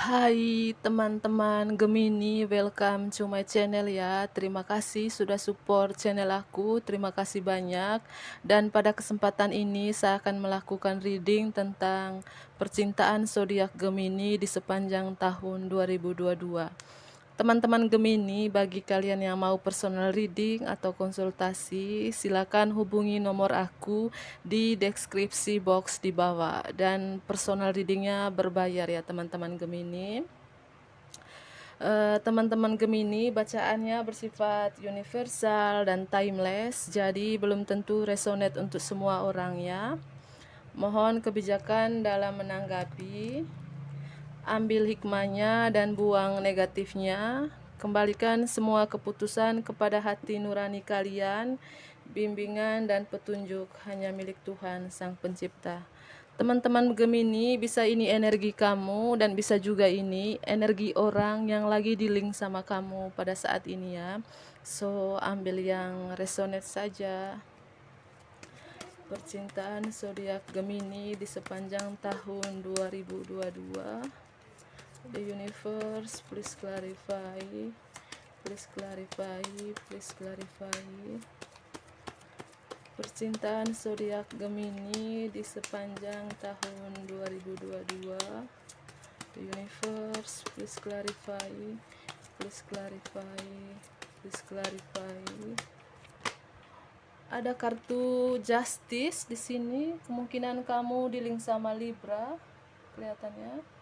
Hai teman-teman Gemini, welcome to my channel ya. Terima kasih sudah support channel aku, terima kasih banyak. Dan pada kesempatan ini saya akan melakukan reading tentang percintaan zodiak Gemini di sepanjang tahun 2022. Teman-teman Gemini, bagi kalian yang mau personal reading atau konsultasi, silakan hubungi nomor aku di deskripsi box di bawah. Dan personal readingnya berbayar ya teman-teman Gemini. Teman-teman Gemini, bacaannya bersifat universal dan timeless, jadi belum tentu resonate untuk semua orang ya. Mohon kebijakan dalam menanggapi. Ambil hikmahnya dan buang negatifnya. Kembalikan semua keputusan kepada hati nurani kalian. Bimbingan dan petunjuk hanya milik Tuhan Sang Pencipta. Teman-teman Gemini, bisa ini energi kamu dan bisa juga ini energi orang yang lagi di link sama kamu pada saat ini ya. So, ambil yang resonate saja. Percintaan zodiak Gemini di sepanjang tahun 2022. The universe, please clarify. Please clarify, please clarify. Percintaan zodiak Gemini di sepanjang tahun 2022. The universe, please clarify. Please clarify. Please clarify. Ada kartu Justice di sini. Kemungkinan kamu di link sama Libra, kelihatannya.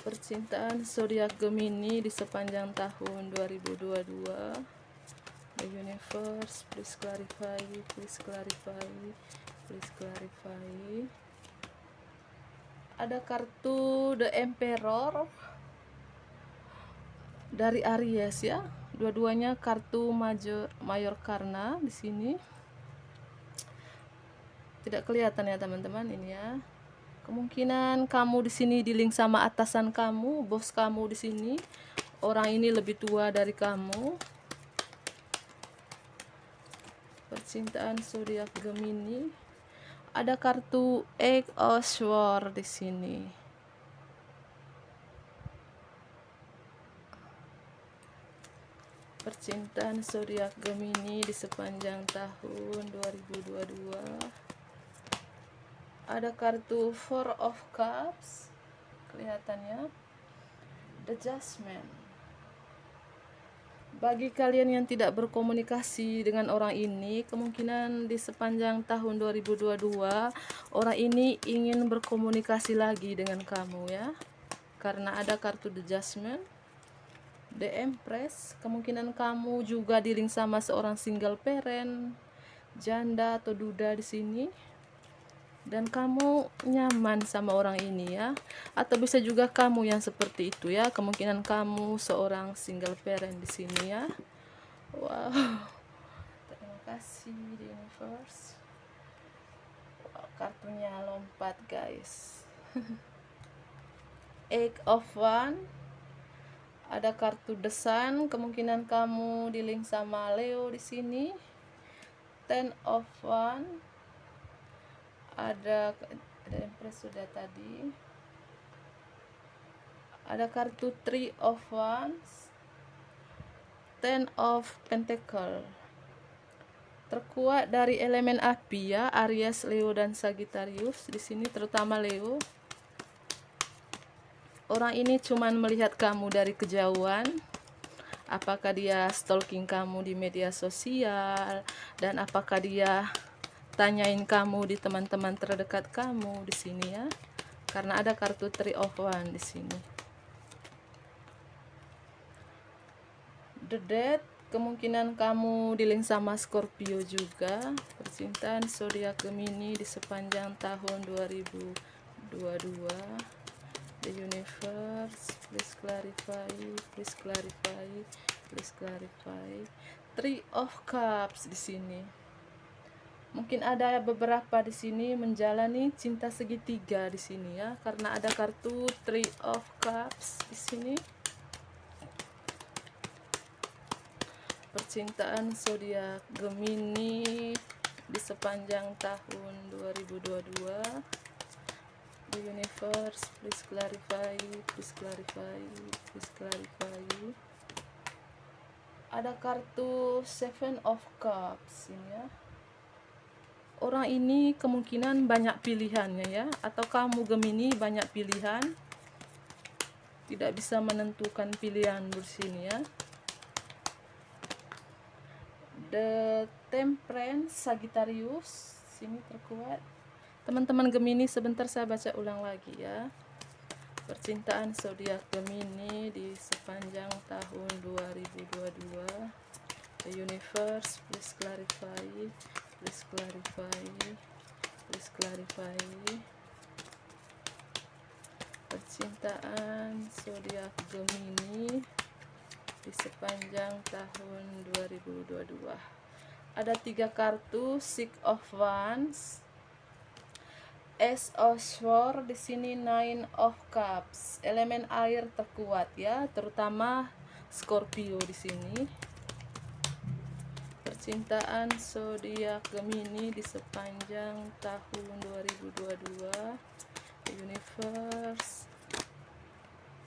Percintaan zodiak Gemini di sepanjang tahun 2022. The universe, please clarify, please clarify, please clarify. Ada kartu The Emperor dari Aries ya. Dua-duanya kartu mayor karena di sini. Tidak kelihatan ya teman-teman ini ya. Kemungkinan kamu di sini di link sama atasan kamu, bos kamu di sini. Orang ini lebih tua dari kamu. Percintaan zodiak Gemini. Ada kartu Eight of Swords di sini. Percintaan zodiak Gemini di sepanjang tahun 2022. Ada kartu Four of Cups, kelihatannya. The Judgment. Bagi kalian yang tidak berkomunikasi dengan orang ini, kemungkinan di sepanjang tahun 2022 orang ini ingin berkomunikasi lagi dengan kamu ya. Karena ada kartu The Judgment. The Empress, kemungkinan kamu juga di link sama seorang single parent, janda atau duda di sini. Dan kamu nyaman sama orang ini ya. Atau bisa juga kamu yang seperti itu ya. Kemungkinan kamu seorang single parent di sini ya. Wow. Terima kasih the universe. Wow, kartunya lompat guys. Eight of Wands. Ada kartu The Sun, kemungkinan kamu di link sama Leo di sini. Ten of Wands. Ada Empress sudah tadi. Ada kartu Three of Wands. Ten of Pentacles. Terkuat dari elemen api ya, Aries, Leo dan Sagittarius di sini, terutama Leo. Orang ini cuman melihat kamu dari kejauhan. Apakah dia stalking kamu di media sosial, dan apakah dia tanyain kamu di teman-teman terdekat kamu di sini ya. Karena ada kartu Three of Wands di sini. The Death, kemungkinan kamu di link sama Scorpio juga. Percintaan zodiak Gemini di sepanjang tahun 2022. The universe, please clarify, please clarify, please clarify. Three of Cups di sini. Mungkin ada beberapa di sini menjalani cinta segitiga di sini ya, karena ada kartu Three of Cups di sini. Percintaan zodiak Gemini di sepanjang tahun 2022. The universe, please clarify, please clarify, please clarify. Ada kartu Seven of Cups ini ya. Orang ini kemungkinan banyak pilihannya ya, atau kamu Gemini banyak pilihan, tidak bisa menentukan pilihan di sini ya. The Temperance Sagittarius sini terkuat. Teman-teman Gemini, sebentar saya baca ulang lagi ya. Percintaan zodiak Gemini di sepanjang tahun 2022. The universe, please clarify, please clarify, please clarify. Percintaan zodiak Gemini di sepanjang tahun 2022. Ada 3 kartu Six of Wands, Ace of Swords di sini, Nine of Cups. Elemen air terkuat ya, terutama Scorpio di sini. Percintaan zodiak Gemini di sepanjang tahun 2022. The universe.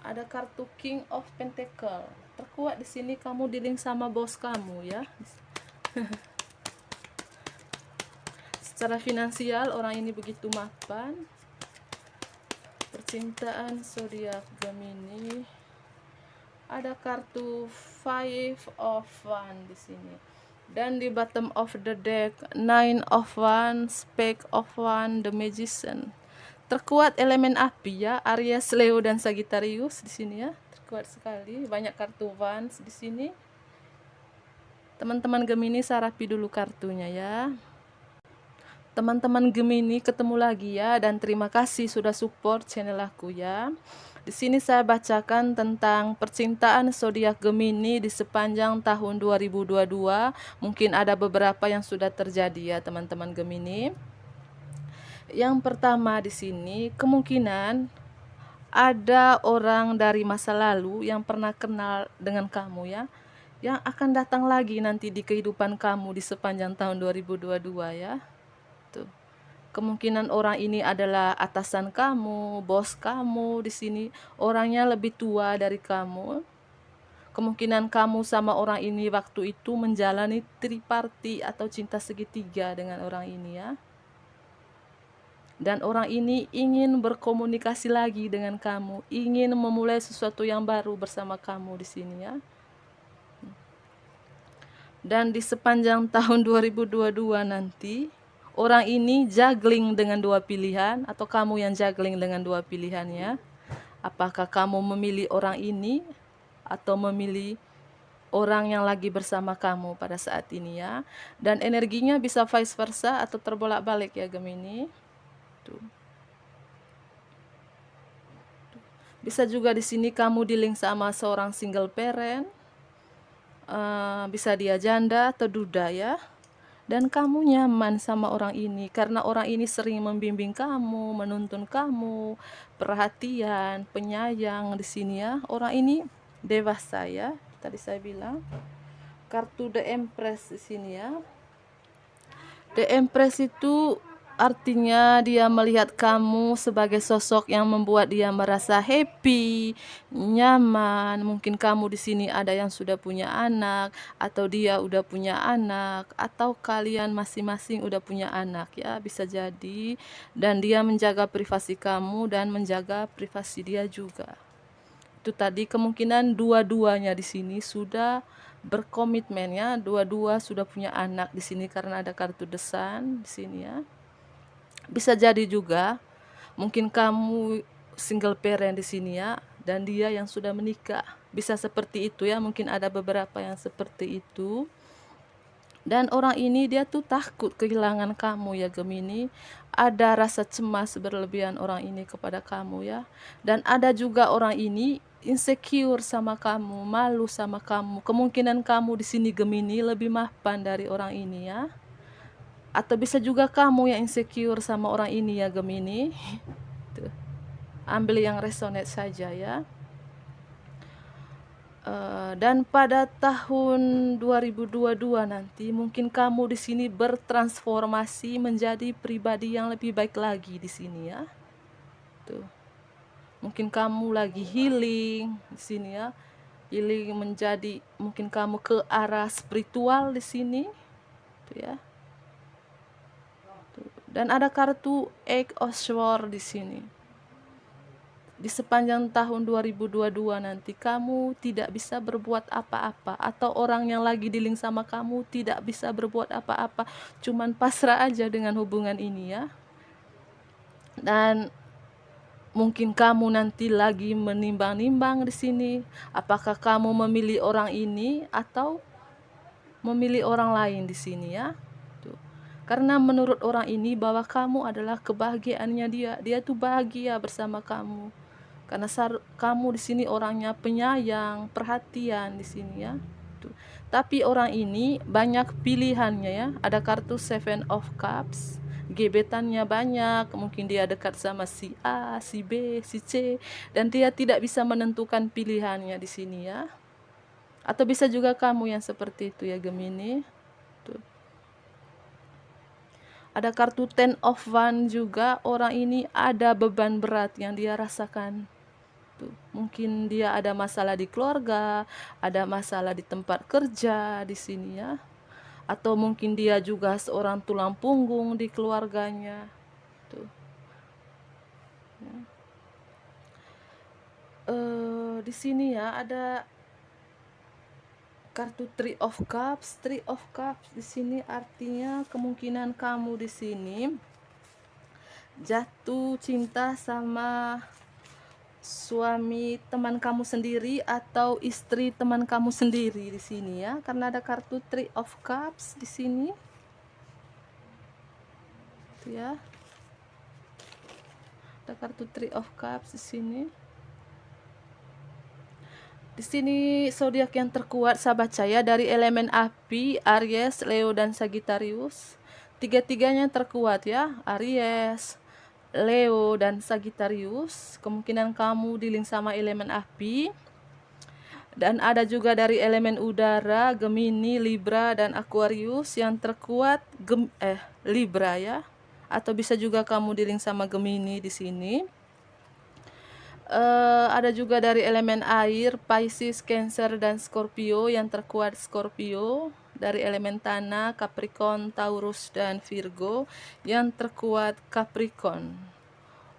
Ada kartu King of Pentacle. Terkuat di sini, kamu dealing sama bos kamu ya. Secara finansial orang ini begitu mapan. Percintaan zodiak Gemini. Ada kartu Five of Wands di sini. Dan di bottom of the deck, Nine of Wands, Page of Wands, The Magician. Terkuat elemen api ya, Aries, Leo dan Sagittarius di sini ya. Terkuat sekali, banyak kartu Wands di sini. Teman-teman Gemini, saya rapi dulu kartunya ya. Teman-teman Gemini, ketemu lagi ya, dan terima kasih sudah support channel aku ya. Di sini saya bacakan tentang percintaan zodiak Gemini di sepanjang tahun 2022. Mungkin ada beberapa yang sudah terjadi ya, teman-teman Gemini. Yang pertama di sini, kemungkinan ada orang dari masa lalu yang pernah kenal dengan kamu ya, yang akan datang lagi nanti di kehidupan kamu di sepanjang tahun 2022 ya. Tuh. Kemungkinan orang ini adalah atasan kamu, bos kamu di sini, orangnya lebih tua dari kamu. Kemungkinan kamu sama orang ini waktu itu menjalani triparti atau cinta segitiga dengan orang ini ya. Dan orang ini ingin berkomunikasi lagi dengan kamu, ingin memulai sesuatu yang baru bersama kamu di sini ya. Dan di sepanjang tahun 2022 nanti, orang ini juggling dengan 2 pilihan, atau kamu yang juggling dengan 2 pilihan ya. Apakah kamu memilih orang ini atau memilih orang yang lagi bersama kamu pada saat ini ya. Dan energinya bisa vice versa atau terbolak-balik ya Gemini. Tuh. Bisa juga di sini kamu dealing sama seorang single parent. Bisa dia janda atau duda ya. Dan kamu nyaman sama orang ini karena orang ini sering membimbing kamu, menuntun kamu, perhatian, penyayang di sini ya. Orang ini dewasa ya. Tadi saya bilang kartu The Empress di sini ya. The Empress itu artinya dia melihat kamu sebagai sosok yang membuat dia merasa happy, nyaman. Mungkin kamu di sini ada yang sudah punya anak, atau dia udah punya anak, atau kalian masing-masing udah punya anak ya, bisa jadi. Dan dia menjaga privasi kamu dan menjaga privasi dia juga. Itu tadi kemungkinan dua-duanya di sini sudah berkomitmen ya, dua-dua sudah punya anak di sini karena ada kartu The Sun di sini ya. Bisa jadi juga mungkin kamu single parent di sini ya, dan dia yang sudah menikah. Bisa seperti itu ya, mungkin ada beberapa yang seperti itu. Dan orang ini dia tuh takut kehilangan kamu ya Gemini. Ada rasa cemas berlebihan orang ini kepada kamu ya. Dan ada juga orang ini insecure sama kamu, malu sama kamu. Kemungkinan kamu di sini Gemini lebih mapan dari orang ini ya. Atau bisa juga kamu yang insecure sama orang ini ya Gemini. Tuh. Ambil yang resonate saja ya. Dan pada tahun 2022 nanti mungkin kamu di sini bertransformasi menjadi pribadi yang lebih baik lagi di sini ya. Tuh. Mungkin kamu lagi healing di sini ya. Healing menjadi mungkin kamu ke arah spiritual di sini. Tuh ya. Tuh. Dan ada kartu Eight of Swords di sini. Di sepanjang tahun 2022 nanti kamu tidak bisa berbuat apa-apa, atau orang yang lagi dealing sama kamu tidak bisa berbuat apa-apa, cuman pasrah aja dengan hubungan ini ya. Dan mungkin kamu nanti lagi menimbang-nimbang di sini, apakah kamu memilih orang ini atau memilih orang lain di sini ya. Tuh. Karena menurut orang ini bahwa kamu adalah kebahagiaannya dia, dia tuh bahagia bersama kamu. Karena kamu di sini orangnya penyayang, perhatian di sini ya. Tuh. Tapi orang ini banyak pilihannya ya. Ada kartu Seven of Cups, gebetannya banyak. Mungkin dia dekat sama si A, si B, si C, dan dia tidak bisa menentukan pilihannya di sini ya. Atau bisa juga kamu yang seperti itu ya Gemini. Tuh. Ada kartu Ten of Wands juga. Orang ini ada beban berat yang dia rasakan. Tuh. Mungkin dia ada masalah di keluarga, ada masalah di tempat kerja di sini ya. Atau mungkin dia juga seorang tulang punggung di keluarganya. Tuh. Ya. Di sini ya ada kartu Three of Cups. Three of Cups di sini artinya kemungkinan kamu di sini jatuh cinta sama suami teman kamu sendiri atau istri teman kamu sendiri di sini ya, karena ada kartu Three of Cups di sini. Tuh ya. Ada kartu Three of Cups di sini. Di sini zodiak yang terkuat sahabat saya dari elemen api, Aries, Leo dan Sagittarius. Tiga-tiganya terkuat ya, Aries, Leo dan Sagittarius. Kemungkinan kamu dealing sama elemen api. Dan ada juga dari elemen udara, Gemini, Libra dan Aquarius. Yang terkuat Libra ya. Atau bisa juga kamu dealing sama Gemini di sini. Ada juga dari elemen air, Pisces, Cancer dan Scorpio. Yang terkuat Scorpio. Dari elemen tanah, Capricorn, Taurus dan Virgo. Yang terkuat Capricorn.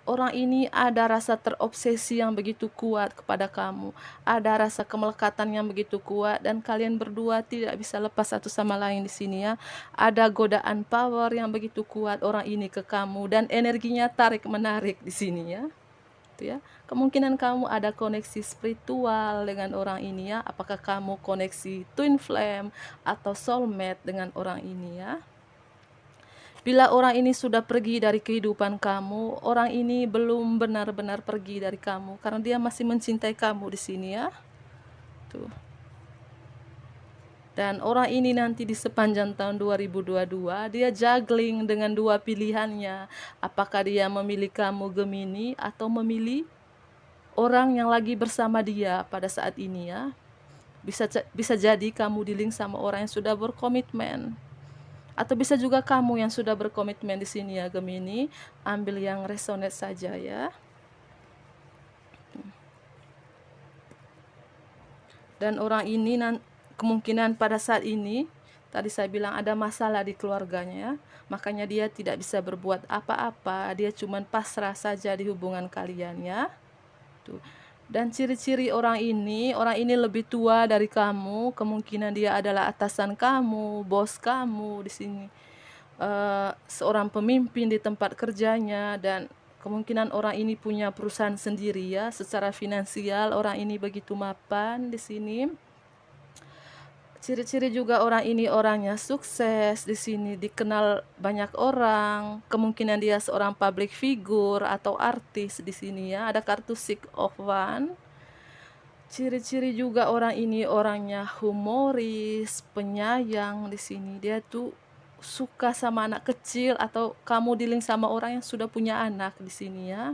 Orang ini ada rasa terobsesi yang begitu kuat kepada kamu. Ada rasa kemelekatan yang begitu kuat, dan kalian berdua tidak bisa lepas satu sama lain di sini ya. Ada godaan power yang begitu kuat orang ini ke kamu, dan energinya tarik menarik di sini ya. Itu ya. Kemungkinan kamu ada koneksi spiritual dengan orang ini ya. Apakah kamu koneksi twin flame atau soulmate dengan orang ini ya. Bila orang ini sudah pergi dari kehidupan kamu, orang ini belum benar-benar pergi dari kamu karena dia masih mencintai kamu di sini ya. Tuh. Dan orang ini nanti di sepanjang tahun 2022 dia juggling dengan dua pilihannya. Apakah dia memilih kamu Gemini atau memilih orang yang lagi bersama dia pada saat ini ya. Bisa jadi kamu dealing sama orang yang sudah berkomitmen. Atau bisa juga kamu yang sudah berkomitmen di sini ya Gemini. Ambil yang resonate saja ya. Dan orang ini kemungkinan pada saat ini, tadi saya bilang ada masalah di keluarganya ya. Makanya dia tidak bisa berbuat apa-apa. Dia cuma pasrah saja di hubungan kalian ya. Tuh. Dan ciri-ciri orang ini lebih tua dari kamu. Kemungkinan dia adalah atasan kamu, bos kamu di sini. Seorang pemimpin di tempat kerjanya, dan kemungkinan orang ini punya perusahaan sendiri ya. Secara finansial orang ini begitu mapan di sini. Ciri-ciri juga orang ini orangnya sukses di sini, dikenal banyak orang. Kemungkinan dia seorang public figure atau artis di sini ya. Ada kartu Six of Wands. Ciri-ciri juga orang ini orangnya humoris, penyayang di sini. Dia tuh suka sama anak kecil atau kamu dealing sama orang yang sudah punya anak di sini ya.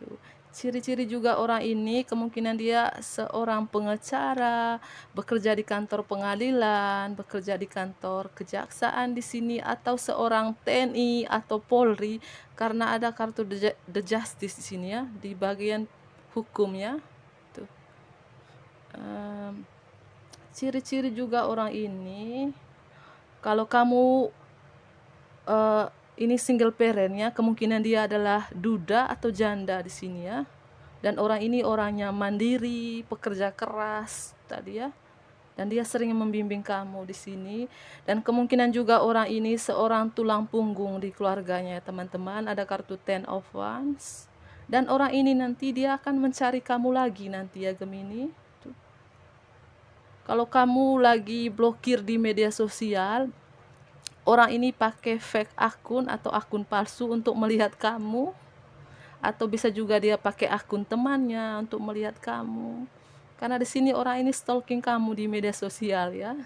Tuh. Ciri-ciri juga orang ini kemungkinan dia seorang pengacara, bekerja di kantor pengadilan, bekerja di kantor kejaksaan di sini atau seorang TNI atau Polri karena ada kartu the justice di sini ya, di bagian hukum ya. Tuh. Em, Ciri-ciri juga orang ini, kalau kamu eh, ini single parent ya, kemungkinan dia adalah duda atau janda di sini ya. Dan orang ini orangnya mandiri, pekerja keras tadi ya. Dan dia sering membimbing kamu di sini. Dan kemungkinan juga orang ini seorang tulang punggung di keluarganya ya teman-teman. Ada kartu Ten of Wands. Dan orang ini nanti dia akan mencari kamu lagi nanti ya Gemini. Tuh. Kalau kamu lagi blokir di media sosial, orang ini pakai fake akun atau akun palsu untuk melihat kamu, atau bisa juga dia pakai akun temannya untuk melihat kamu. Karena di sini orang ini stalking kamu di media sosial ya.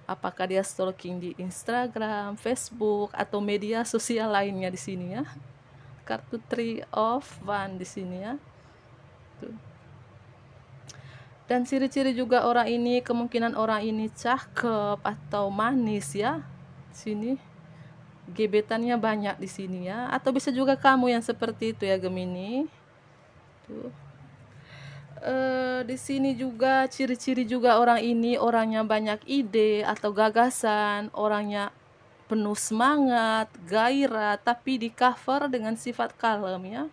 Apakah dia stalking di Instagram, Facebook atau media sosial lainnya di sini ya. Kartu Three of Wands di sini ya. Tuh. Dan ciri-ciri juga orang ini kemungkinan orang ini cakep atau manis ya. Sini gebetannya banyak di sini ya, atau bisa juga kamu yang seperti itu ya Gemini. Tuh. Di sini juga ciri-ciri juga orang ini orangnya banyak ide atau gagasan, orangnya penuh semangat, gairah, tapi di cover dengan sifat kalem ya.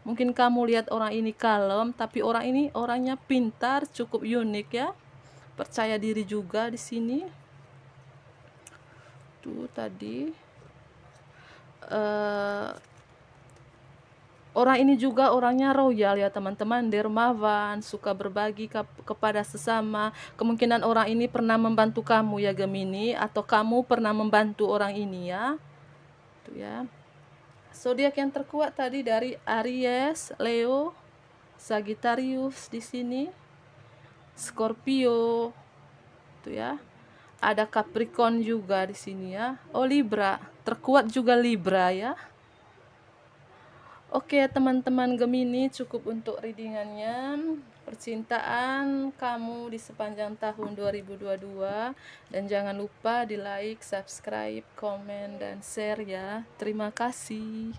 Mungkin kamu lihat orang ini kalem, tapi orang ini orangnya pintar, cukup unik ya. Percaya diri juga di sini. Tuh tadi. Eh Orang ini juga orangnya royal ya teman-teman, dermawan, suka berbagi kepada sesama. Kemungkinan orang ini pernah membantu kamu ya Gemini, atau kamu pernah membantu orang ini ya. Tuh ya. Zodiak yang terkuat tadi dari Aries, Leo, Sagittarius di sini, Scorpio, tuh ya. Ada Capricorn juga di sini ya. Oh Libra, terkuat juga Libra ya. Oke teman-teman Gemini, cukup untuk readingannya. Percintaan kamu di sepanjang tahun 2022. Dan jangan lupa di like, subscribe, komen, dan share ya. Terima kasih.